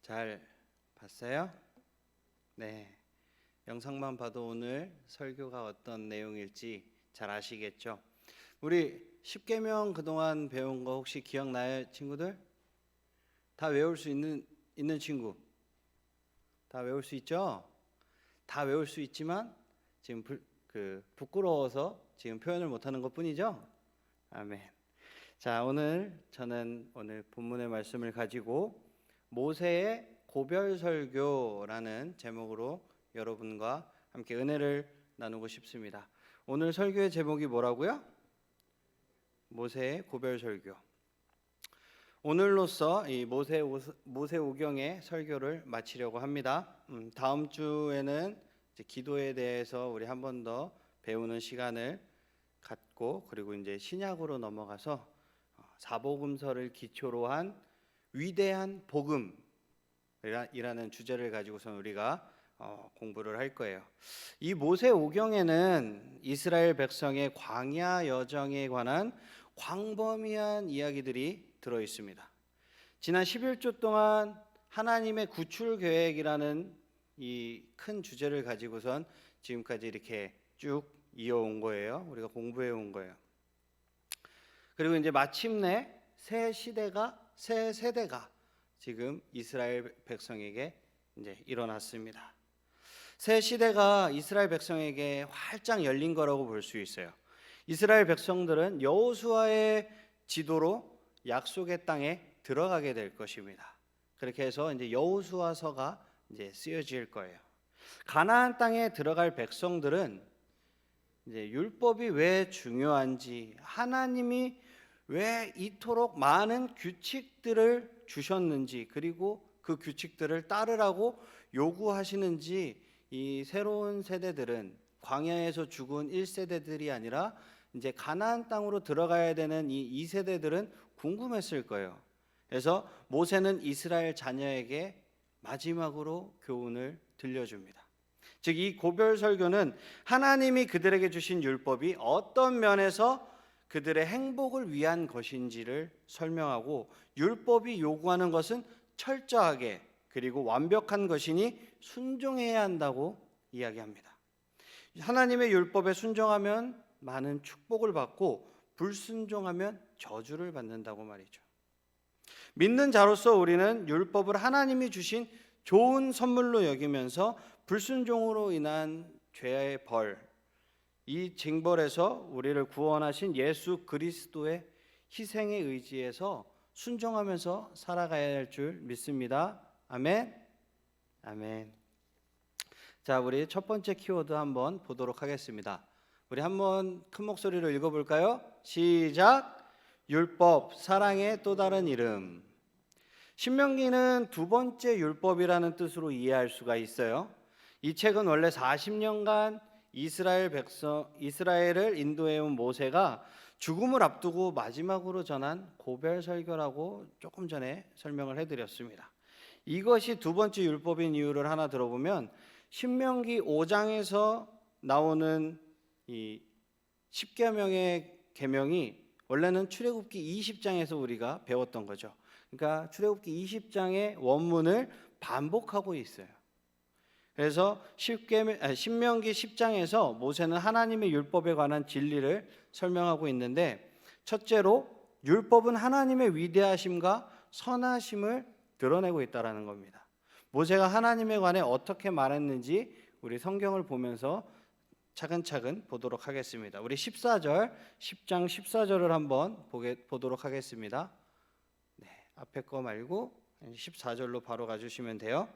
잘 봤어요? 네. 영상만 봐도 오늘 설교가 어떤 내용일지 잘 아시겠죠? 우리 십계명 그동안 배운 거 혹시 기억나요, 친구들? 다 외울 수 있는 친구? 다 외울 수 있죠? 다 외울 수 있지만 지금 부끄러워서 지금 표현을 못하는 것뿐이죠? 아멘. 자, 저는 오늘 본문의 말씀을 가지고 모세의 고별설교라는 제목으로 여러분과 함께 은혜를 나누고 싶습니다. 오늘 설교의 제목이 뭐라고요? 모세의 고별설교. 오늘로써 이 모세오경의 설교를 마치려고 합니다. 다음 주에는 이제 기도에 대해서 우리 한 번 더 배우는 시간을 갖고, 그리고 이제 신약으로 넘어가서 사복음서를 기초로 한 위대한 복음이라는 주제를 가지고서 우리가 공부를 할 거예요. 이 모세오경에는 이스라엘 백성의 광야 여정에 관한 광범위한 이야기들이 들어 있습니다. 지난 11주 동안 하나님의 구출 계획이라는 이 큰 주제를 가지고선 지금까지 이렇게 쭉 이어온 거예요. 우리가 공부해 온 거예요. 그리고 이제 마침내 새 세대가 지금 이스라엘 백성에게 이제 일어났습니다. 새 시대가 이스라엘 백성에게 활짝 열린 거라고 볼 수 있어요. 이스라엘 백성들은 여호수아의 지도로 약속의 땅에 들어가게 될 것입니다. 그렇게 해서 이제 여호수아서가 이제 쓰여질 거예요. 가나안 땅에 들어갈 백성들은 이제 율법이 왜 중요한지, 하나님이 왜 이토록 많은 규칙들을 주셨는지, 그리고 그 규칙들을 따르라고 요구하시는지 이 새로운 세대들은 광야에서 죽은 1세대들이 아니라 이제 가나안 땅으로 들어가야 되는 이 2세대들은 궁금했을 거예요. 그래서 모세는 이스라엘 자녀에게 마지막으로 교훈을 들려줍니다. 즉, 이 고별 설교는 하나님이 그들에게 주신 율법이 어떤 면에서 그들의 행복을 위한 것인지를 설명하고, 율법이 요구하는 것은 철저하게 그리고 완벽한 것이니 순종해야 한다고 이야기합니다. 하나님의 율법에 순종하면 많은 축복을 받고 불순종하면 저주를 받는다고 말이죠. 믿는 자로서 우리는 율법을 하나님이 주신 좋은 선물로 여기면서 불순종으로 인한 죄의 벌, 이 징벌에서 우리를 구원하신 예수 그리스도의 희생에 의지해서 순종하면서 살아가야 할 줄 믿습니다. 아멘. 아멘. 자, 우리 첫 번째 키워드 한번 보도록 하겠습니다. 우리 한번 큰 목소리로 읽어볼까요? 시작. 율법, 사랑의 또 다른 이름. 신명기는 두 번째 율법이라는 뜻으로 이해할 수가 있어요. 이 책은 원래 40년간 이스라엘을 인도해온 모세가 죽음을 앞두고 마지막으로 전한 고별 설교라고 조금 전에 설명을 해드렸습니다. 이것이 두 번째 율법인 이유를 하나 들어보면, 신명기 5장에서 나오는 이 10계명의 계명이 원래는 출애굽기 20장에서 우리가 배웠던 거죠. 그러니까 출애굽기 20장의 원문을 반복하고 있어요. 그래서 신명기 10장에서 모세는 하나님의 율법에 관한 진리를 설명하고 있는데, 첫째로 율법은 하나님의 위대하심과 선하심을 드러내고 있다는 겁니다. 모세가 하나님에 관해 어떻게 말했는지 우리 성경을 보면서 차근차근 보도록 하겠습니다. 우리 10장 14절을 한번 보도록 하겠습니다. 네, 앞에 거 말고 14절로 바로 가주시면 돼요.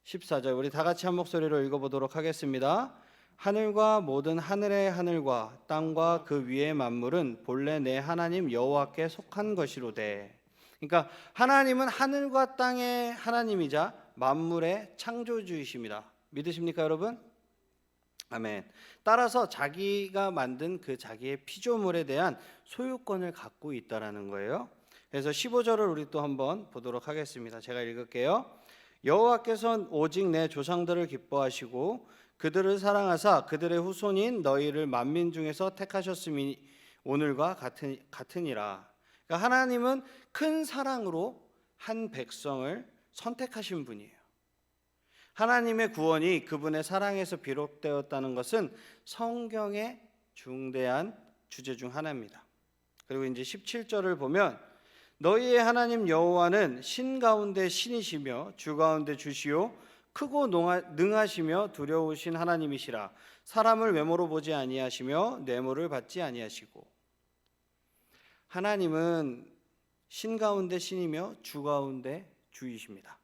14절 우리 다 같이 한 목소리로 읽어보도록 하겠습니다. 하늘과 모든 하늘의 하늘과 땅과 그 위의 만물은 본래 내 하나님 여호와께 속한 것이로되. 그러니까 하나님은 하늘과 땅의 하나님이자 만물의 창조주이십니다. 믿으십니까, 여러분? 아멘. 따라서 자기가 만든 그 자기의 피조물에 대한 소유권을 갖고 있다라는 거예요. 그래서 15절을 우리 또 한번 보도록 하겠습니다. 제가 읽을게요. 여호와께서는 오직 내 조상들을 기뻐하시고 그들을 사랑하사 그들의 후손인 너희를 만민 중에서 택하셨음이 오늘과 같으니라. 그러니까 하나님은 큰 사랑으로 한 백성을 선택하신 분이에요. 하나님의 구원이 그분의 사랑에서 비롯되었다는 것은 성경의 중대한 주제 중 하나입니다. 그리고 이제 17절을 보면 너희의 하나님 여호와는 신 가운데 신이시며 주 가운데 주시요 크고 능하시며 두려우신 하나님이시라. 사람을 외모로 보지 아니하시며 뇌물을 받지 아니하시고. 하나님은 신 가운데 신이며 주 가운데 주이십니다.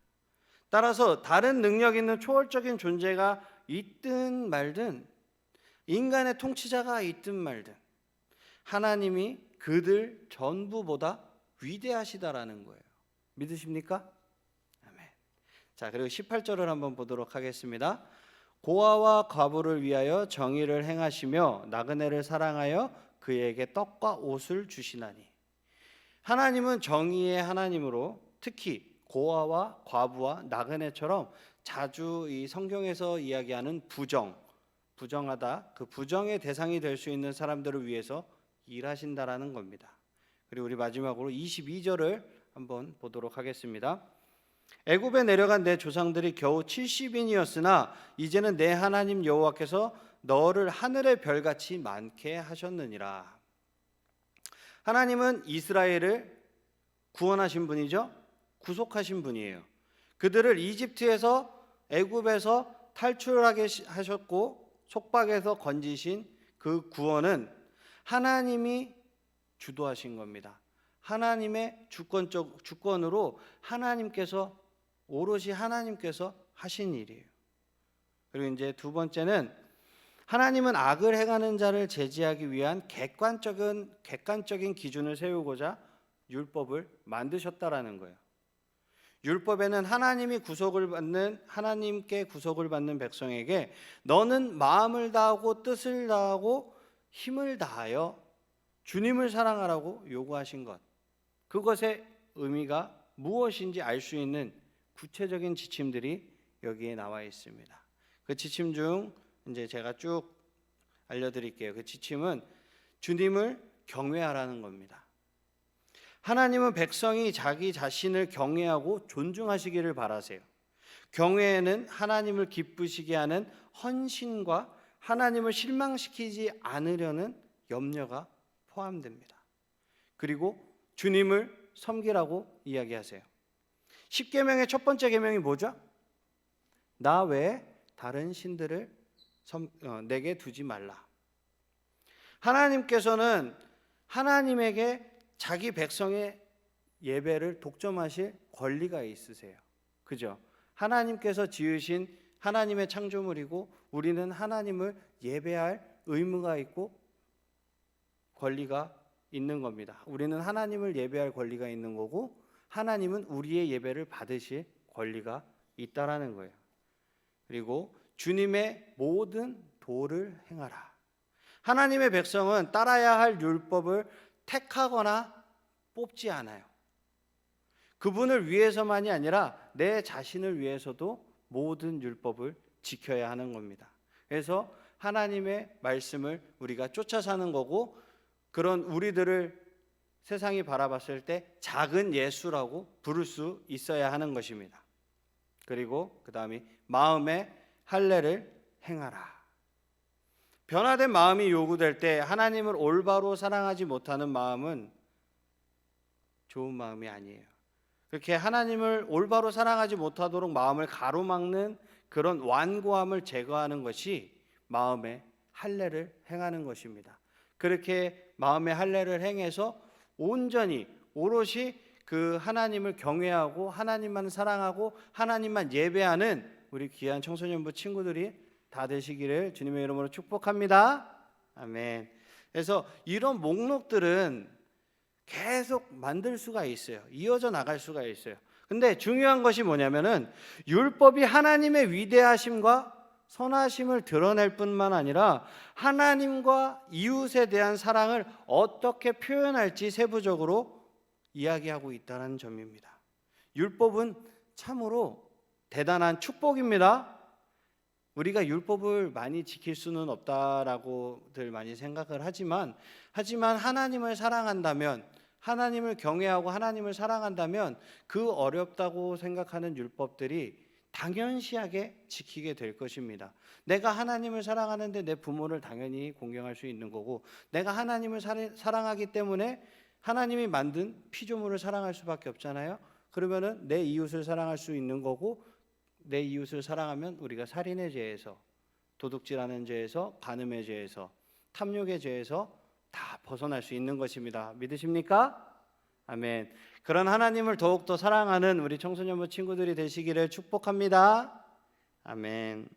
따라서 다른 능력 있는 초월적인 존재가 있든 말든, 인간의 통치자가 있든 말든, 하나님이 그들 전부보다 위대하시다라는 거예요. 믿으십니까? 아멘. 자, 그리고 18절을 한번 보도록 하겠습니다. 고아와 과부를 위하여 정의를 행하시며 나그네를 사랑하여 그에게 떡과 옷을 주시나니. 하나님은 정의의 하나님으로 특히 고아와 과부와 나그네처럼 자주 이 성경에서 이야기하는 부정하다, 그 부정의 대상이 될 수 있는 사람들을 위해서 일하신다라는 겁니다. 그리고 우리 마지막으로 22절을 한번 보도록 하겠습니다. 애굽에 내려간 내 조상들이 겨우 70인이었으나 이제는 내 하나님 여호와께서 너를 하늘의 별같이 많게 하셨느니라. 하나님은 이스라엘을 구원하신 분이죠. 구속하신 분이에요. 그들을 이집트에서, 애굽에서 탈출하게 하셨고 속박에서 건지신 그 구원은 하나님이 주도하신 겁니다. 하나님의 주권으로 하나님께서, 오롯이 하나님께서 하신 일이에요. 그리고 이제 두 번째는 하나님은 악을 행하는 자를 제지하기 위한 객관적인 기준을 세우고자 율법을 만드셨다라는 거예요. 율법에는 하나님께 구속을 받는 백성에게 너는 마음을 다하고 뜻을 다하고 힘을 다하여 주님을 사랑하라고 요구하신 것, 그것의 의미가 무엇인지 알 수 있는 구체적인 지침들이 여기에 나와 있습니다. 그 지침 중 이제 제가 쭉 알려드릴게요. 그 지침은 주님을 경외하라는 겁니다. 하나님은 백성이 자기 자신을 경외하고 존중하시기를 바라세요. 경외에는 하나님을 기쁘시게 하는 헌신과 하나님을 실망시키지 않으려는 염려가 포함됩니다. 그리고 주님을 섬기라고 이야기하세요. 10계명의 첫 번째 계명이 뭐죠? 나 외에 다른 신들을 내게 두지 말라. 하나님께서는 하나님에게 자기 백성의 예배를 독점하실 권리가 있으세요. 그죠? 하나님께서 지으신 하나님의 창조물이고 우리는 하나님을 예배할 의무가 있고 권리가 있는 겁니다. 우리는 하나님을 예배할 권리가 있는 거고 하나님은 우리의 예배를 받으실 권리가 있다라는 거예요. 그리고 주님의 모든 도를 행하라. 하나님의 백성은 따라야 할 율법을 택하거나 뽑지 않아요. 그분을 위해서만이 아니라 내 자신을 위해서도 모든 율법을 지켜야 하는 겁니다. 그래서 하나님의 말씀을 우리가 쫓아 사는 거고, 그런 우리들을 세상이 바라봤을 때 작은 예수라고 부를 수 있어야 하는 것입니다. 그리고 그 다음이 마음의 할례를 행하라. 변화된 마음이 요구될 때 하나님을 올바로 사랑하지 못하는 마음은 좋은 마음이 아니에요. 그렇게 하나님을 올바로 사랑하지 못하도록 마음을 가로막는 그런 완고함을 제거하는 것이 마음의 할례를 행하는 것입니다. 그렇게 마음의 할례를 행해서 온전히 오롯이 그 하나님을 경외하고 하나님만 사랑하고 하나님만 예배하는 우리 귀한 청소년부 친구들이 다 되시기를 주님의 이름으로 축복합니다. 아멘. 그래서 이런 목록들은 계속 만들 수가 있어요. 이어져 나갈 수가 있어요. 근데 중요한 것이 뭐냐면은 율법이 하나님의 위대하심과 선하심을 드러낼 뿐만 아니라 하나님과 이웃에 대한 사랑을 어떻게 표현할지 세부적으로 이야기하고 있다는 점입니다. 율법은 참으로 대단한 축복입니다. 우리가 율법을 많이 지킬 수는 없다라고들 많이 생각을 하지만 하나님을 사랑한다면, 하나님을 경외하고 하나님을 사랑한다면 그 어렵다고 생각하는 율법들이 당연시하게 지키게 될 것입니다. 내가 하나님을 사랑하는데 내 부모를 당연히 공경할 수 있는 거고, 내가 하나님을 사랑하기 때문에 하나님이 만든 피조물을 사랑할 수밖에 없잖아요. 그러면은 내 이웃을 사랑할 수 있는 거고, 내 이웃을 사랑하면 우리가 살인의 죄에서, 도둑질하는 죄에서, 간음의 죄에서, 탐욕의 죄에서 다 벗어날 수 있는 것입니다. 믿으십니까? 아멘. 그런 하나님을 더욱더 사랑하는 우리 청소년부 친구들이 되시기를 축복합니다. 아멘.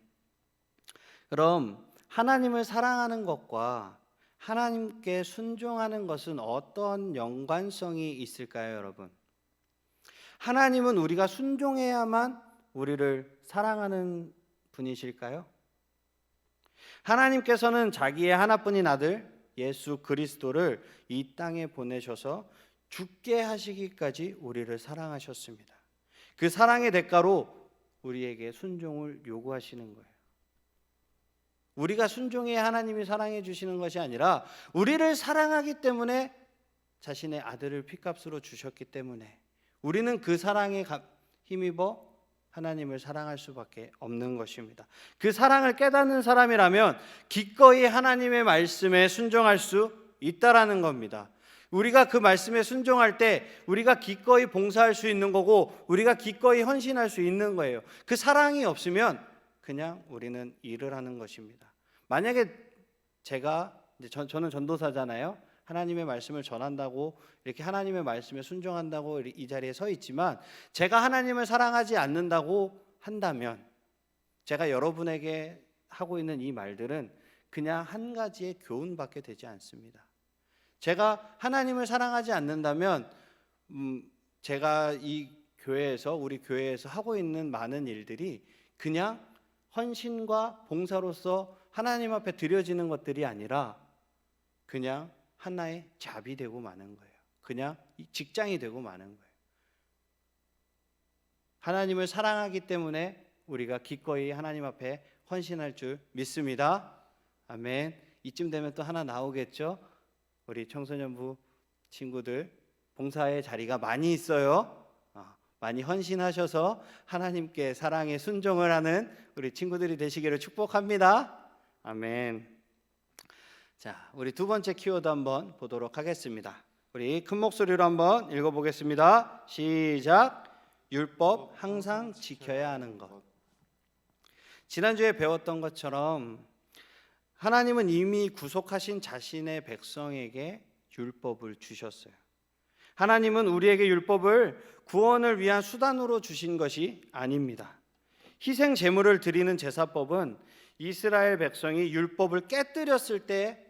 그럼 하나님을 사랑하는 것과 하나님께 순종하는 것은 어떤 연관성이 있을까요, 여러분? 하나님은 우리가 순종해야만 우리를 사랑하는 분이실까요? 하나님께서는 자기의 하나뿐인 아들 예수 그리스도를 이 땅에 보내셔서 죽게 하시기까지 우리를 사랑하셨습니다. 그 사랑의 대가로 우리에게 순종을 요구하시는 거예요. 우리가 순종해야 하나님이 사랑해 주시는 것이 아니라 우리를 사랑하기 때문에 자신의 아들을 핏값으로 주셨기 때문에 우리는 그 사랑에 힘입어 하나님을 사랑할 수밖에 없는 것입니다. 그 사랑을 깨닫는 사람이라면 기꺼이 하나님의 말씀에 순종할 수 있다라는 겁니다. 우리가 그 말씀에 순종할 때 우리가 기꺼이 봉사할 수 있는 거고, 우리가 기꺼이 헌신할 수 있는 거예요. 그 사랑이 없으면 그냥 우리는 일을 하는 것입니다. 만약에 저는 전도사잖아요. 하나님의 말씀을 전한다고, 이렇게 하나님의 말씀에 순종한다고 이 자리에 서 있지만, 제가 하나님을 사랑하지 않는다고 한다면 제가 여러분에게 하고 있는 이 말들은 그냥 한 가지의 교훈밖에 되지 않습니다. 제가 하나님을 사랑하지 않는다면 제가 우리 교회에서 하고 있는 많은 일들이 그냥 헌신과 봉사로서 하나님 앞에 드려지는 것들이 아니라 그냥 하나의 잡이 되고 마는 거예요. 그냥 직장이 되고 마는 거예요. 하나님을 사랑하기 때문에 우리가 기꺼이 하나님 앞에 헌신할 줄 믿습니다. 아멘. 이쯤 되면 또 하나 나오겠죠? 우리 청소년부 친구들 봉사의 자리가 많이 있어요. 많이 헌신하셔서 하나님께 사랑에 순종을 하는 우리 친구들이 되시기를 축복합니다. 아멘. 자, 우리 두 번째 키워드 한번 보도록 하겠습니다. 우리 큰 목소리로 한번 읽어보겠습니다. 시작. 율법 항상 지켜야 하는 것. 지난주에 배웠던 것처럼 하나님은 이미 구속하신 자신의 백성에게 율법을 주셨어요. 하나님은 우리에게 율법을 구원을 위한 수단으로 주신 것이 아닙니다. 희생 제물을 드리는 제사법은 이스라엘 백성이 율법을 깨뜨렸을 때,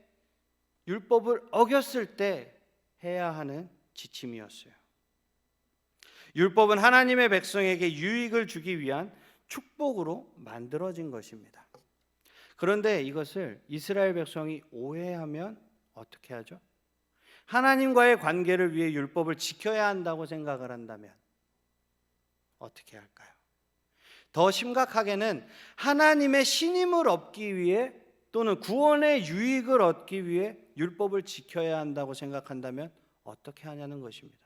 율법을 어겼을 때 해야 하는 지침이었어요. 율법은 하나님의 백성에게 유익을 주기 위한 축복으로 만들어진 것입니다. 그런데 이것을 이스라엘 백성이 오해하면 어떻게 하죠? 하나님과의 관계를 위해 율법을 지켜야 한다고 생각을 한다면 어떻게 할까요? 더 심각하게는 하나님의 신임을 얻기 위해 또는 구원의 유익을 얻기 위해 율법을 지켜야 한다고 생각한다면 어떻게 하냐는 것입니다.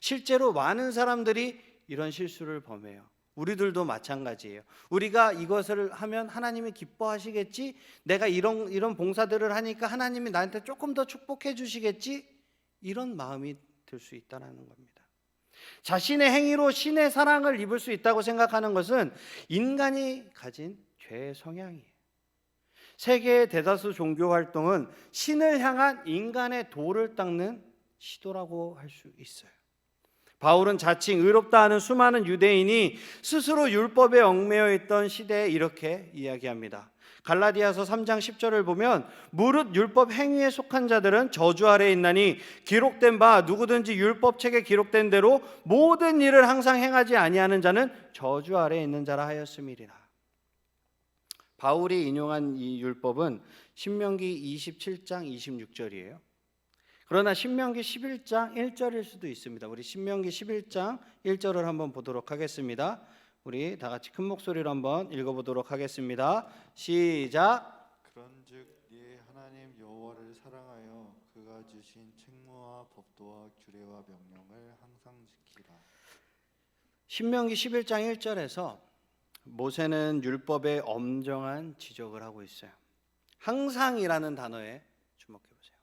실제로 많은 사람들이 이런 실수를 범해요. 우리들도 마찬가지예요. 우리가 이것을 하면 하나님이 기뻐하시겠지? 내가 이런 봉사들을 하니까 하나님이 나한테 조금 더 축복해 주시겠지? 이런 마음이 들 수 있다는 겁니다. 자신의 행위로 신의 사랑을 입을 수 있다고 생각하는 것은 인간이 가진 죄의 성향이에요. 세계의 대다수 종교 활동은 신을 향한 인간의 도를 닦는 시도라고 할 수 있어요. 바울은 자칭 의롭다 하는 수많은 유대인이 스스로 율법에 얽매여 있던 시대에 이렇게 이야기합니다. 갈라디아서 3장 10절을 보면 무릇 율법 행위에 속한 자들은 저주 아래에 있나니 기록된 바 누구든지 율법책에 기록된 대로 모든 일을 항상 행하지 아니하는 자는 저주 아래에 있는 자라 하였음이니라. 바울이 인용한 이 율법은 신명기 27장 26절이에요. 그러나 신명기 11장 1절일 수도 있습니다. 우리 신명기 11장 1절을 한번 보도록 하겠습니다. 우리 다 같이 큰 목소리로 한번 읽어보도록 하겠습니다. 시작. 그런즉 네 하나님 여호와를 사랑하여 그가 주신 책무와 법도와 규례와 명령을 항상 지키라. 신명기 11장 1절에서 모세는 율법의 엄정한 지적을 하고 있어요. 항상이라는 단어에 주목해 보세요.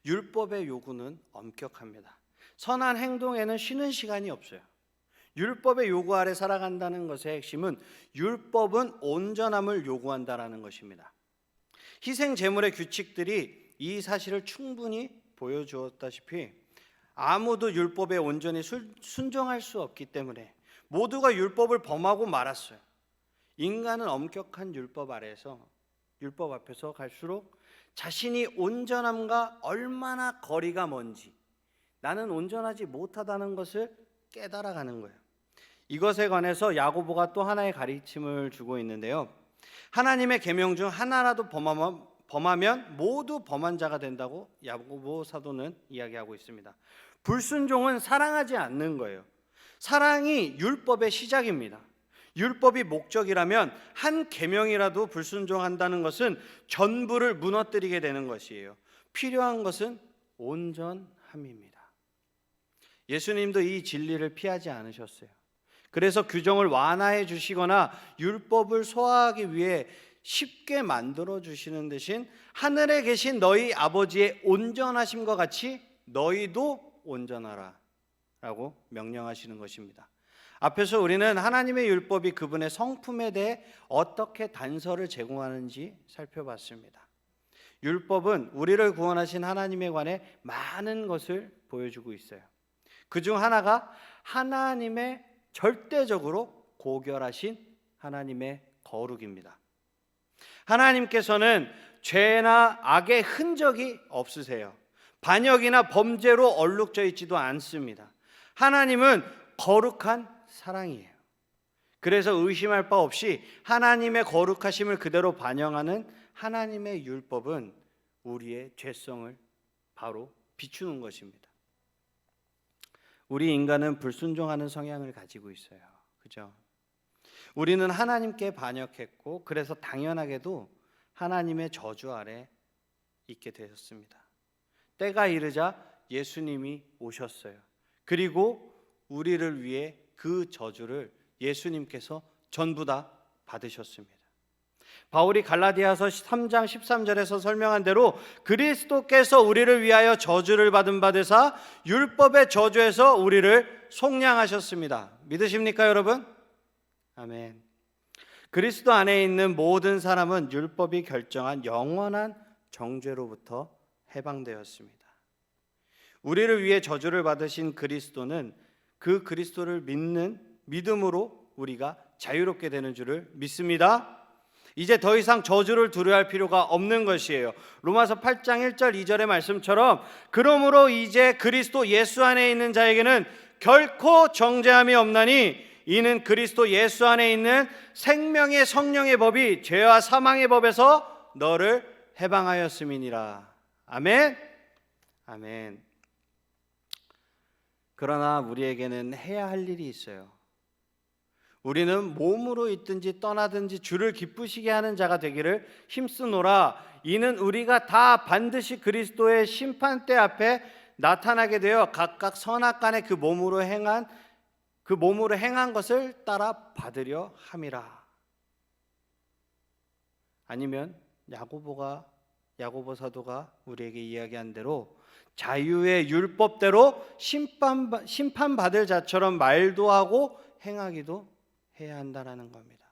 율법의 요구는 엄격합니다. 선한 행동에는 쉬는 시간이 없어요. 율법의 요구 아래 살아간다는 것의 핵심은 율법은 온전함을 요구한다라는 것입니다. 희생 제물의 규칙들이 이 사실을 충분히 보여주었다시피 아무도 율법에 온전히 순종할 수 없기 때문에 모두가 율법을 범하고 말았어요. 인간은 엄격한 율법 앞에서 갈수록 자신이 온전함과 얼마나 거리가 먼지, 나는 온전하지 못하다는 것을 깨달아가는 거예요. 이것에 관해서 야고보가 또 하나의 가르침을 주고 있는데요. 하나님의 계명 중 하나라도 범하면 모두 범한 자가 된다고 야고보 사도는 이야기하고 있습니다. 불순종은 사랑하지 않는 거예요. 사랑이 율법의 시작입니다. 율법이 목적이라면 한 계명이라도 불순종한다는 것은 전부를 무너뜨리게 되는 것이에요. 필요한 것은 온전함입니다. 예수님도 이 진리를 피하지 않으셨어요. 그래서 규정을 완화해 주시거나 율법을 소화하기 위해 쉽게 만들어 주시는 대신 하늘에 계신 너희 아버지의 온전하심과 같이 너희도 온전하라 라고 명령하시는 것입니다. 앞에서 우리는 하나님의 율법이 그분의 성품에 대해 어떻게 단서를 제공하는지 살펴봤습니다. 율법은 우리를 구원하신 하나님에 관해 많은 것을 보여주고 있어요. 그중 하나가 하나님의 절대적으로 고결하신 하나님의 거룩입니다. 하나님께서는 죄나 악의 흔적이 없으세요. 반역이나 범죄로 얼룩져 있지도 않습니다. 하나님은 거룩한 사랑이에요. 그래서 의심할 바 없이 하나님의 거룩하심을 그대로 반영하는 하나님의 율법은 우리의 죄성을 바로 비추는 것입니다. 우리 인간은 불순종하는 성향을 가지고 있어요. 그죠? 우리는 하나님께 반역했고 그래서 당연하게도 하나님의 저주 아래 있게 되었습니다. 때가 이르자 예수님이 오셨어요. 그리고 우리를 위해 그 저주를 예수님께서 전부 다 받으셨습니다. 바울이 갈라디아서 3장 13절에서 설명한 대로 그리스도께서 우리를 위하여 저주를 받은 바 되사 율법의 저주에서 우리를 속량하셨습니다. 믿으십니까 여러분? 아멘. 그리스도 안에 있는 모든 사람은 율법이 결정한 영원한 정죄로부터 해방되었습니다. 우리를 위해 저주를 받으신 그리스도는 그 그리스도를 믿는 믿음으로 우리가 자유롭게 되는 줄을 믿습니다. 이제 더 이상 저주를 두려워할 필요가 없는 것이에요. 로마서 8장 1절 2절의 말씀처럼 그러므로 이제 그리스도 예수 안에 있는 자에게는 결코 정죄함이 없나니 이는 그리스도 예수 안에 있는 생명의 성령의 법이 죄와 사망의 법에서 너를 해방하였음이니라. 아멘. 아멘. 그러나 우리에게는 해야 할 일이 있어요. 우리는 몸으로 있든지 떠나든지 주를 기쁘시게 하는 자가 되기를 힘쓰노라. 이는 우리가 다 반드시 그리스도의 심판대 앞에 나타나게 되어 각각 선악간에 그 몸으로 행한 것을 따라 받으려 함이라. 아니면 야고보 사도가 우리에게 이야기한 대로 자유의 율법대로 심판받을 자처럼 말도 하고 행하기도 해야 한다라는 겁니다.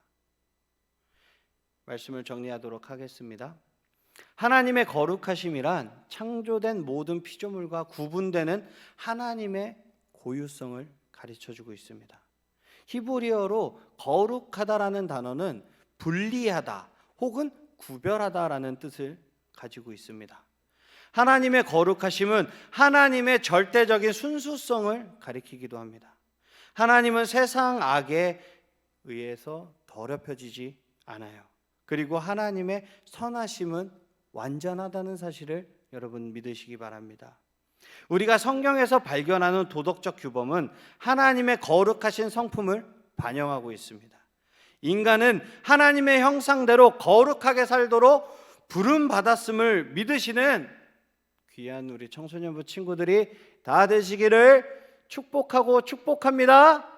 말씀을 정리하도록 하겠습니다. 하나님의 거룩하심이란 창조된 모든 피조물과 구분되는 하나님의 고유성을 가르쳐주고 있습니다. 히브리어로 거룩하다라는 단어는 분리하다 혹은 구별하다라는 뜻을 가지고 있습니다. 하나님의 거룩하심은 하나님의 절대적인 순수성을 가리키기도 합니다. 하나님은 세상 악에 의해서 더럽혀지지 않아요. 그리고 하나님의 선하심은 완전하다는 사실을 여러분 믿으시기 바랍니다. 우리가 성경에서 발견하는 도덕적 규범은 하나님의 거룩하신 성품을 반영하고 있습니다. 인간은 하나님의 형상대로 거룩하게 살도록 부름받았음을 믿으시는 귀한 우리 청소년부 친구들이 다 되시기를 축복하고 축복합니다.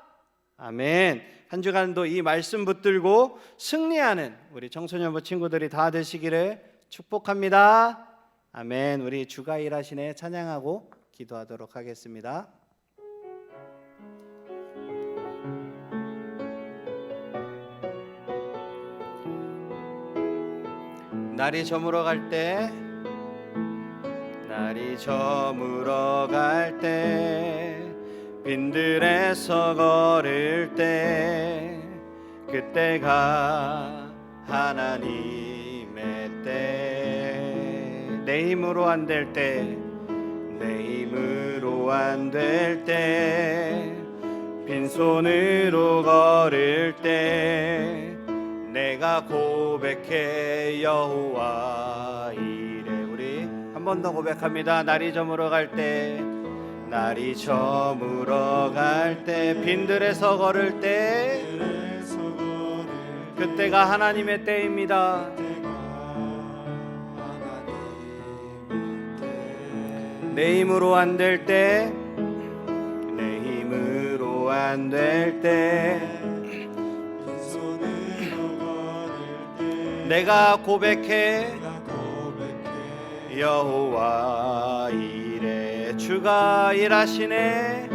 아멘. 한 주간도 이 말씀 붙들고 승리하는 우리 청소년부 친구들이 다 되시기를 축복합니다. 아멘. 우리 주가 일하시네 찬양하고 기도하도록 하겠습니다. 날이 저물어 갈 때, 날이 저물어 갈 때, 빈들에서 걸을 때, 그때가 하나님의 때. 내 힘으로 안 될 때, 내 힘으로 안 될 때, 빈손으로 걸을 때, 내가 고백해 여호와 이래. 우리 한 번 더 고백합니다. 날이 저물어 갈 때, 날이 저물어 갈 때, 빈들에서 걸을 때, 그때가 하나님의 때입니다. 내 힘으로 안 될 때, 내 힘으로 안 될 때, 내가 고백해 여호와 이래. 주가 일하시네,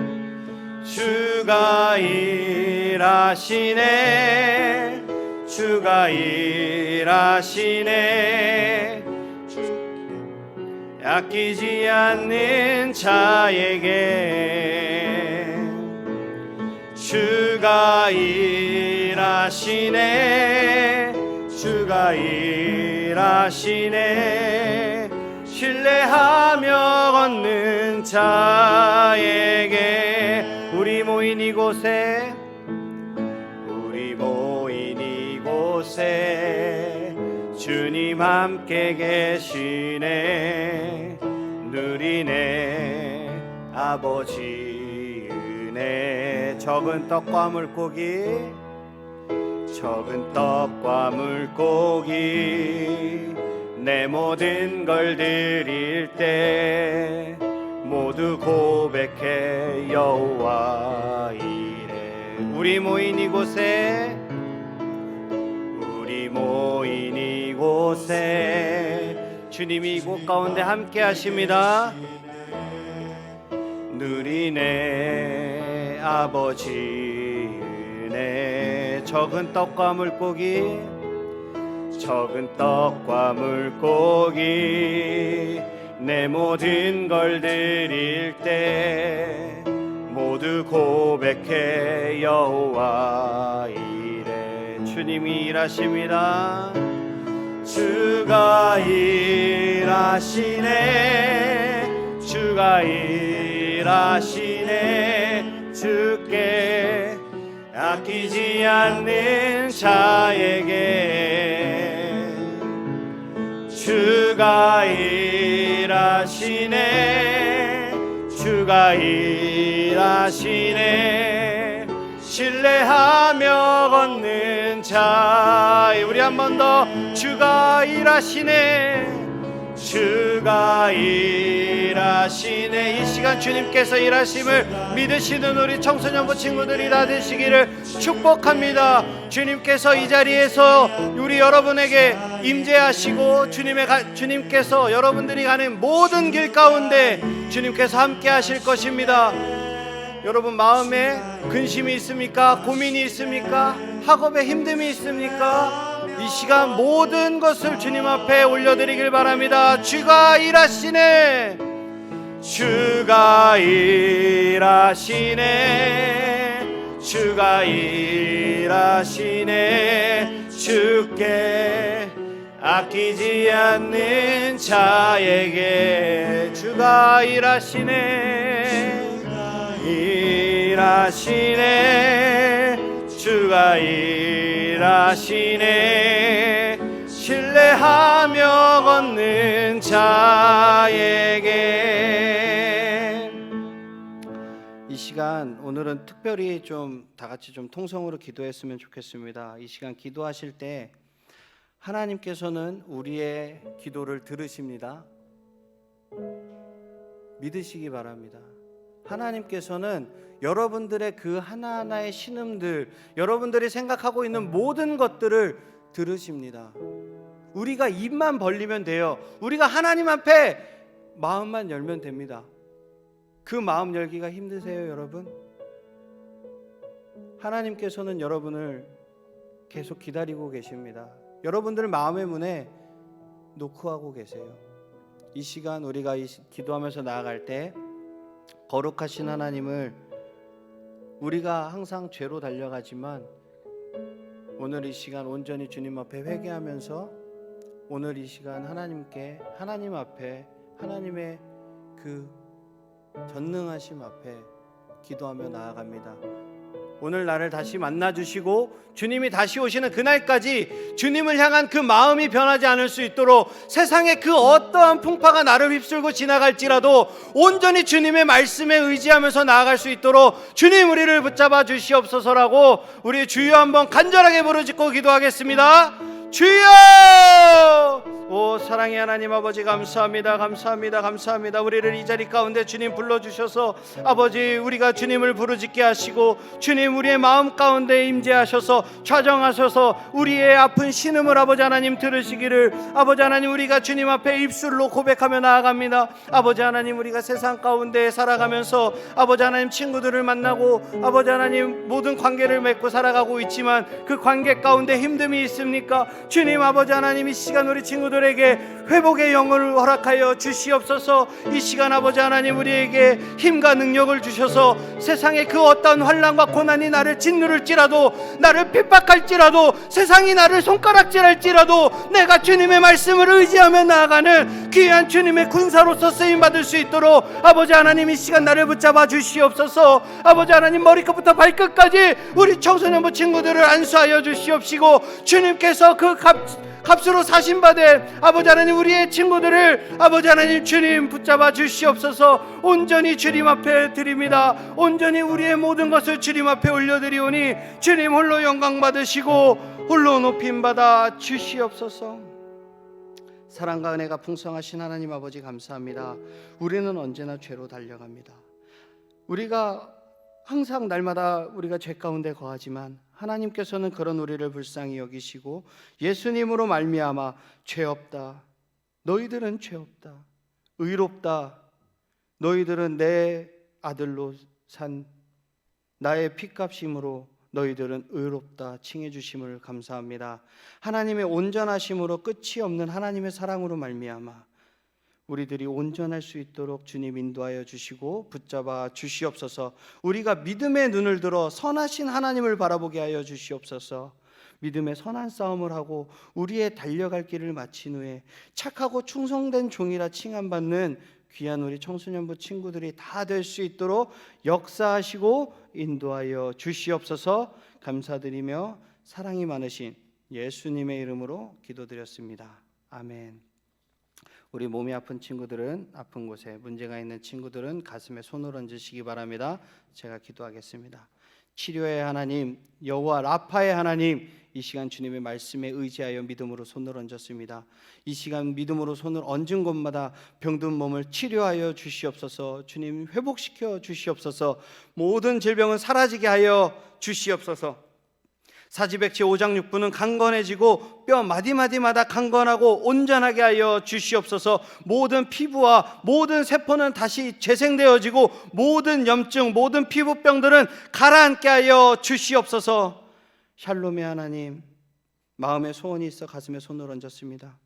주가 일하시네, 주가 일하시네. 아끼지 않는 자에게 주가 일하시네, 주가 일하시네. 신뢰하며 걷는 자에게. 우리 모인 이곳에, 우리 모인 이곳에 주님 함께 계시네. 누리네 아버지 은혜. 적은 떡과 물고기, 적은 떡과 물고기, 내 모든 걸 드릴 때 모두 고백해 여호와 이래. 우리 모인 이곳에, 우리 모인 이곳에 주님이 이곳 가운데 함께 하십니다. 누리네 아버지 은혜. 적은 떡과 물고기, 적은 떡과 물고기, 내 모든 걸 드릴 때 모두 고백해 여호와 이래. 주님이 일하십니다. 주가 일하시네, 주가 일하시네. 주께 아끼지 않는 자에게 주가 일하시네, 주가 일하시네. 신뢰하며 걷는 자. 우리 한 번 더. 주가 일하시네, 주가 일하시네. 이 시간 주님께서 일하심을 믿으시는 우리 청소년부 친구들이 다 되시기를 축복합니다. 주님께서 이 자리에서 우리 여러분에게 임재하시고 주님께서 여러분들이 가는 모든 길 가운데 주님께서 함께 하실 것입니다. 여러분 마음에 근심이 있습니까? 고민이 있습니까? 학업에 힘듦이 있습니까? 이 시간 모든 것을 주님 앞에 올려드리길 바랍니다. 주가 일하시네, 주가 일하시네, 주가 일하시네. 주께 아끼지 않는 자에게 주가 일하시네, 일하시네, 주가 일하시네. 신뢰하며 걷는 자에게. 이 시간 오늘은 특별히 좀 다 같이 좀 통성으로 기도했으면 좋겠습니다. 이 시간 기도하실 때 하나님께서는 우리의 기도를 들으십니다. 믿으시기 바랍니다. 하나님께서는 여러분들의 그 하나하나의 신음들, 여러분들이 생각하고 있는 모든 것들을 들으십니다. 우리가 입만 벌리면 돼요. 우리가 하나님 앞에 마음만 열면 됩니다. 그 마음 열기가 힘드세요, 여러분? 하나님께서는 여러분을 계속 기다리고 계십니다. 여러분들 마음의 문에 노크하고 계세요. 이 시간 우리가 기도하면서 나아갈 때 거룩하신 하나님을, 우리가 항상 죄로 달려가지만 오늘 이 시간 온전히 주님 앞에 회개하면서 오늘 이 시간 하나님 앞에 하나님의 그 전능하심 앞에 기도하며 나아갑니다. 오늘 나를 다시 만나주시고 주님이 다시 오시는 그날까지 주님을 향한 그 마음이 변하지 않을 수 있도록 세상의 그 어떠한 풍파가 나를 휩쓸고 지나갈지라도 온전히 주님의 말씀에 의지하면서 나아갈 수 있도록 주님 우리를 붙잡아 주시옵소서라고 우리 주여 한번 간절하게 부르짖고 기도하겠습니다. 주여! 오 사랑의 하나님 아버지, 감사합니다. 감사합니다. 감사합니다. 우리를 이 자리 가운데 주님 불러주셔서 아버지, 우리가 주님을 부르짖게 하시고 주님 우리의 마음 가운데 임재하셔서 좌정하셔서 우리의 아픈 신음을 아버지 하나님 들으시기를, 아버지 하나님 우리가 주님 앞에 입술로 고백하며 나아갑니다. 아버지 하나님, 우리가 세상 가운데 살아가면서 아버지 하나님 친구들을 만나고 아버지 하나님 모든 관계를 맺고 살아가고 있지만 그 관계 가운데 힘듦이 있습니까? 주님 아버지 하나님, 이 시간 우리 친구들에게 회복의 영을 허락하여 주시옵소서. 이 시간 아버지 하나님 우리에게 힘과 능력을 주셔서 세상의 그 어떤 환난과 고난이 나를 짓누를지라도, 나를 핍박할지라도, 세상이 나를 손가락질할지라도 내가 주님의 말씀을 의지하며 나아가는 귀한 주님의 군사로서 쓰임받을 수 있도록 아버지 하나님 이 시간 나를 붙잡아 주시옵소서. 아버지 하나님, 머리끝부터 발끝까지 우리 청소년부 친구들을 안수하여 주시옵시고 주님께서 그 값으로 사신받은 아버지 하나님 우리의 친구들을 아버지 하나님 주님 붙잡아 주시옵소서. 온전히 주님 앞에 드립니다. 온전히 우리의 모든 것을 주님 앞에 올려드리오니 주님 홀로 영광 받으시고 홀로 높임 받아 주시옵소서. 사랑과 은혜가 풍성하신 하나님 아버지, 감사합니다. 우리는 언제나 죄로 달려갑니다. 우리가 항상 날마다 우리가 죄 가운데 거하지만 하나님께서는 그런 우리를 불쌍히 여기시고 예수님으로 말미암아 죄 없다, 너희들은 죄 없다, 의롭다, 너희들은 내 아들로 산 나의 피값임으로 너희들은 의롭다 칭해 주심을 감사합니다. 하나님의 온전하심으로 끝이 없는 하나님의 사랑으로 말미암아 우리들이 온전할 수 있도록 주님 인도하여 주시고 붙잡아 주시옵소서. 우리가 믿음의 눈을 들어 선하신 하나님을 바라보게 하여 주시옵소서. 믿음의 선한 싸움을 하고 우리의 달려갈 길을 마친 후에 착하고 충성된 종이라 칭함받는 귀한 우리 청소년부 친구들이 다 될 수 있도록 역사하시고 인도하여 주시옵소서. 감사드리며 사랑이 많으신 예수님의 이름으로 기도드렸습니다. 아멘. 우리 몸이 아픈 친구들은, 아픈 곳에 문제가 있는 친구들은 가슴에 손을 얹으시기 바랍니다. 제가 기도하겠습니다. 치료의 하나님, 여호와 라파의 하나님, 이 시간 주님의 말씀에 의지하여 믿음으로 손을 얹었습니다. 이 시간 믿음으로 손을 얹은 곳마다 병든 몸을 치료하여 주시옵소서. 주님 회복시켜 주시옵소서. 모든 질병은 사라지게 하여 주시옵소서. 사지백체 5장 6부는 강건해지고 뼈 마디마디마다 강건하고 온전하게 하여 주시옵소서. 모든 피부와 모든 세포는 다시 재생되어지고 모든 염증, 모든 피부병들은 가라앉게 하여 주시옵소서. 샬롬의 하나님, 마음에 소원이 있어 가슴에 손을 얹었습니다.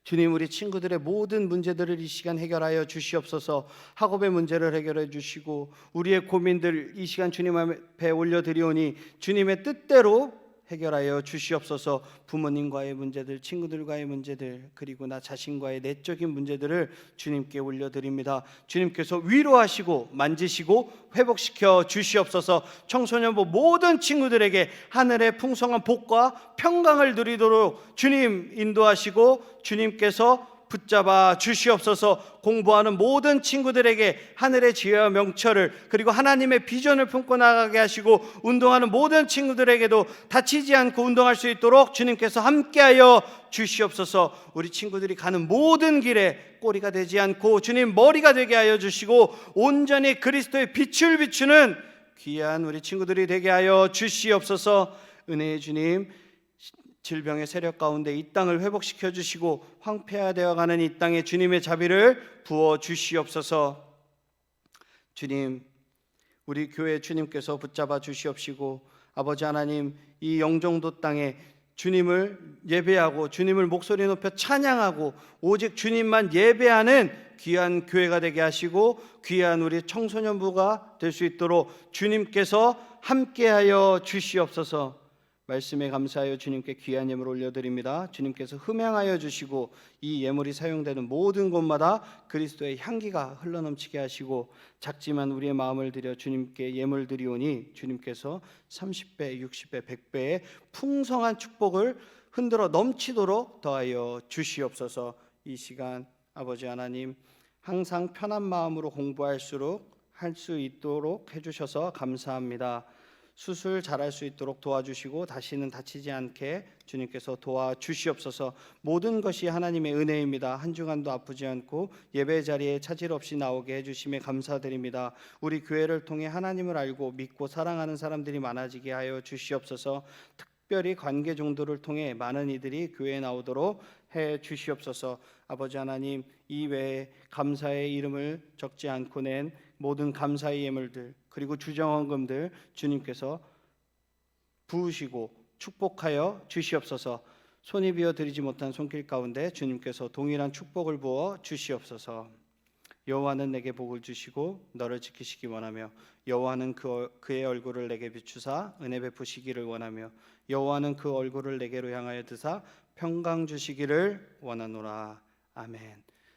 주님, 우리 친구들의 모든 문제들을 이 시간 해결하여 주시옵소서. 학업의 문제를 해결해 주시고 우리의 고민들 이 시간 주님 앞에 올려드리오니 주님의 뜻대로 해결하여 주시옵소서. 부모님과의 문제들, 친구들과의 문제들, 그리고 나 자신과의 내적인 문제들을 주님께 올려드립니다. 주님께서 위로하시고 만지시고 회복시켜 주시옵소서. 청소년부 모든 친구들에게 하늘의 풍성한 복과 평강을 누리도록 주님 인도하시고 주님께서 붙잡아 주시옵소서. 공부하는 모든 친구들에게 하늘의 지혜와 명철을, 그리고 하나님의 비전을 품고 나가게 하시고, 운동하는 모든 친구들에게도 다치지 않고 운동할 수 있도록 주님께서 함께하여 주시옵소서. 우리 친구들이 가는 모든 길에 꼬리가 되지 않고 주님 머리가 되게 하여 주시고, 온전히 그리스도의 빛을 비추는 귀한 우리 친구들이 되게 하여 주시옵소서. 은혜의 주님, 질병의 세력 가운데 이 땅을 회복시켜 주시고 황폐화되어 가는 이 땅에 주님의 자비를 부어 주시옵소서. 주님, 우리 교회 주님께서 붙잡아 주시옵시고, 아버지 하나님, 이 영종도 땅에 주님을 예배하고 주님을 목소리 높여 찬양하고 오직 주님만 예배하는 귀한 교회가 되게 하시고, 귀한 우리 청소년부가 될 수 있도록 주님께서 함께하여 주시옵소서. 말씀에 감사하여 주님께 귀한 예물 올려드립니다. 주님께서 흠양하여 주시고 이 예물이 사용되는 모든 곳마다 그리스도의 향기가 흘러넘치게 하시고, 작지만 우리의 마음을 들여 주님께 예물 드리오니 주님께서 30배, 60배, 100배의 풍성한 축복을 흔들어 넘치도록 더하여 주시옵소서. 이 시간 아버지 하나님, 항상 편한 마음으로 공부할수록 할 수 있도록 해주셔서 감사합니다. 수술 잘할 수 있도록 도와주시고 다시는 다치지 않게 주님께서 도와주시옵소서. 모든 것이 하나님의 은혜입니다. 한 주간도 아프지 않고 예배 자리에 차질 없이 나오게 해주심에 감사드립니다. 우리 교회를 통해 하나님을 알고 믿고 사랑하는 사람들이 많아지게 하여 주시옵소서. 특별히 관계 정도를 통해 많은 이들이 교회에 나오도록 해 주시옵소서. 아버지 하나님, 이 외에 감사의 이름을 적지 않고 낸 모든 감사의 예물들, 그리고 주정헌금들 주님께서 부으시고 축복하여 주시옵소서. 손이 비어 드리지 못한 손길 가운데 주님께서 동일한 축복을 부어 주시옵소서. 여호와는 내게 복을 주시고 너를 지키시기 원하며, 여호와는 그의 얼굴을 내게 비추사 은혜 베푸시기를 원하며, 여호와는 그 얼굴을 내게로 향하여 드사 평강 주시기를 원하노라. 아멘.